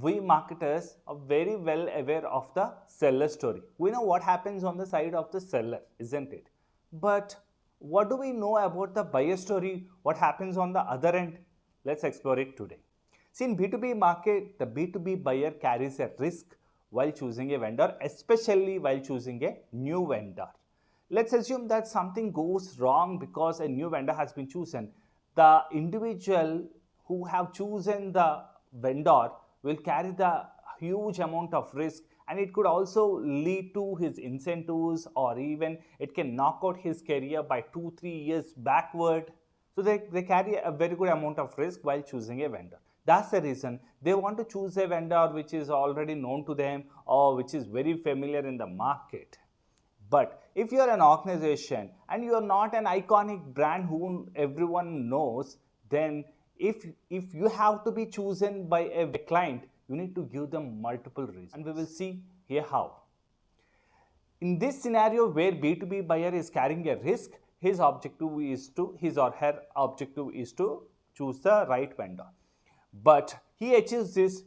we marketers are very well aware of the seller story. We know what happens on the side of the seller, isn't it? But what do we know about the buyer story? What happens on the other end? Let's explore it today. See, in B2B market, the B2B buyer carries a risk while choosing a vendor, especially while choosing a new vendor. Let's assume that something goes wrong because a new vendor has been chosen. The individual who have chosen the vendor will carry the huge amount of risk, and it could also lead to his incentives, or even it can knock out his career by 2-3 years backward. So they carry a very good amount of risk while choosing a vendor. That's the reason they want to choose a vendor which is already known to them or which is very familiar in the market. But if you're an organization and you're not an iconic brand whom everyone knows, then if you have to be chosen by a client, you need to give them multiple reasons. And we will see here how. In this scenario where B2B buyer is carrying a risk, his or her objective is to choose the right vendor. But he achieves this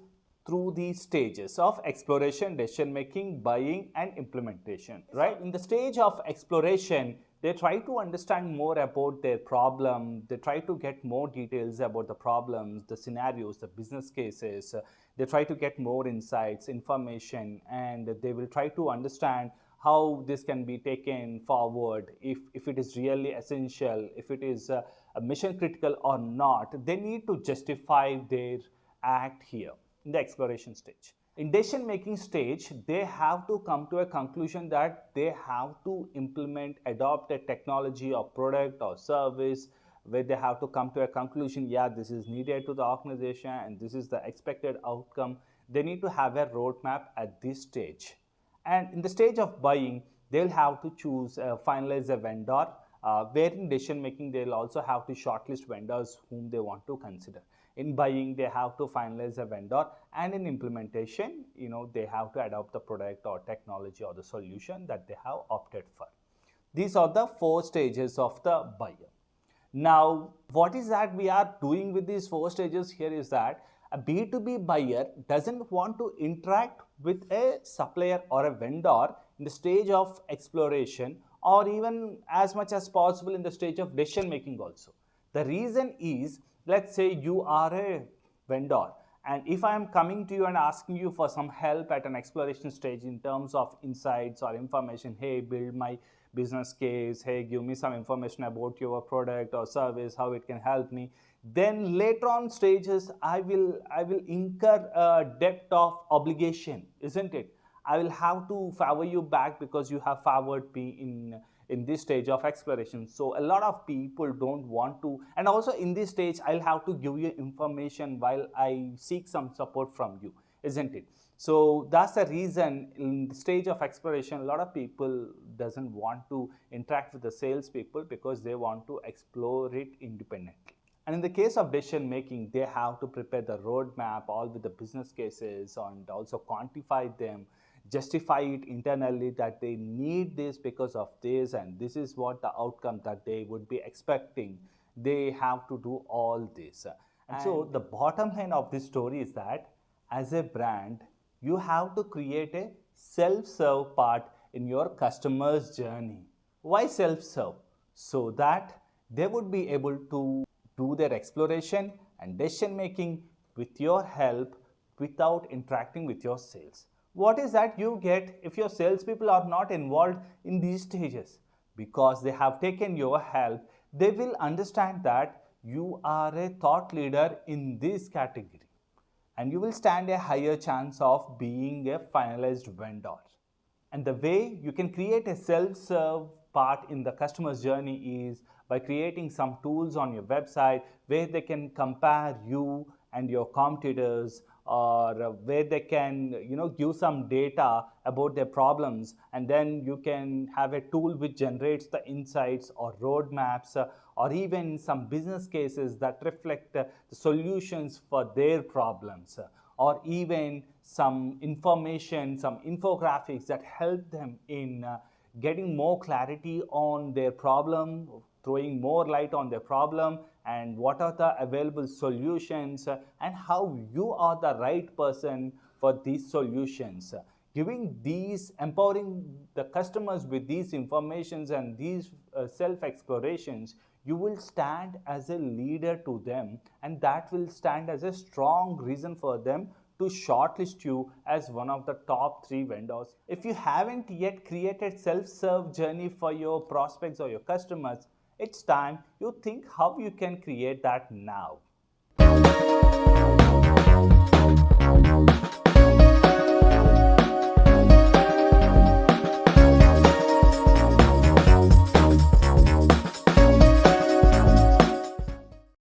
through the stages of exploration, decision making, buying, and implementation. Right? In the stage of exploration, they try to understand more about their problem. They try to get more details about the problems, the scenarios, the business cases. They try to get more insights, information, and they will try to understand how this can be taken forward, if it is really essential, if it is mission critical or not. They need to justify their act here in the exploration stage. In decision making stage, they have to come to a conclusion that they have to implement, adopt a technology or product or service, where they have to come to a conclusion, yeah, this is needed to the organization and this is the expected outcome. They need to have a roadmap at this stage. And in the stage of buying, they'll have to choose, finalize a vendor. Where in decision making, they'll also have to shortlist vendors whom they want to consider. In buying, they have to finalize a vendor, and in implementation, they have to adopt the product or technology or the solution that they have opted for. These are the 4 stages of the buyer. Now, what is that we are doing with these 4 stages here is that a B2B buyer doesn't want to interact with a supplier or a vendor in the stage of exploration, or even as much as possible in the stage of decision making also. The reason is, let's say you are a vendor, and if I am coming to you and asking you for some help at an exploration stage in terms of insights or information, hey, build my business case, hey, give me some information about your product or service, how it can help me, then later on stages I will incur a debt of obligation, isn't it? I will have to favor you back because you have favored me in this stage of exploration. So a lot of people don't want to, and also in this stage I'll have to give you information while I seek some support from you, isn't it? So that's the reason in the stage of exploration, a lot of people doesn't want to interact with the salespeople because they want to explore it independently. And in the case of decision making, they have to prepare the roadmap, all with the business cases, and also quantify them, justify it internally that they need this because of this, and this is what the outcome that they would be expecting. They have to do all this. And so the bottom line of this story is that as a brand, you have to create a self-serve part in your customer's journey. Why self-serve? So that they would be able to do their exploration and decision making with your help without interacting with your sales. What is that you get if your salespeople are not involved in these stages? Because they have taken your help, they will understand that you are a thought leader in this category, and you will stand a higher chance of being a finalized vendor. And the way you can create a self-serve part in the customer's journey is by creating some tools on your website where they can compare you and your competitors, or where they can give some data about their problems, and then you can have a tool which generates the insights or roadmaps, or even some business cases that reflect the solutions for their problems, or even some information, some infographics that help them in getting more clarity on their problem, throwing more light on their problem, and what are the available solutions, and how you are the right person for these solutions. Giving these, empowering the customers with these informations and these self explorations, you will stand as a leader to them, and that will stand as a strong reason for them to shortlist you as one of the top 3 vendors. If you haven't yet created self-serve journey for your prospects or your customers, it's time you think how you can create that now.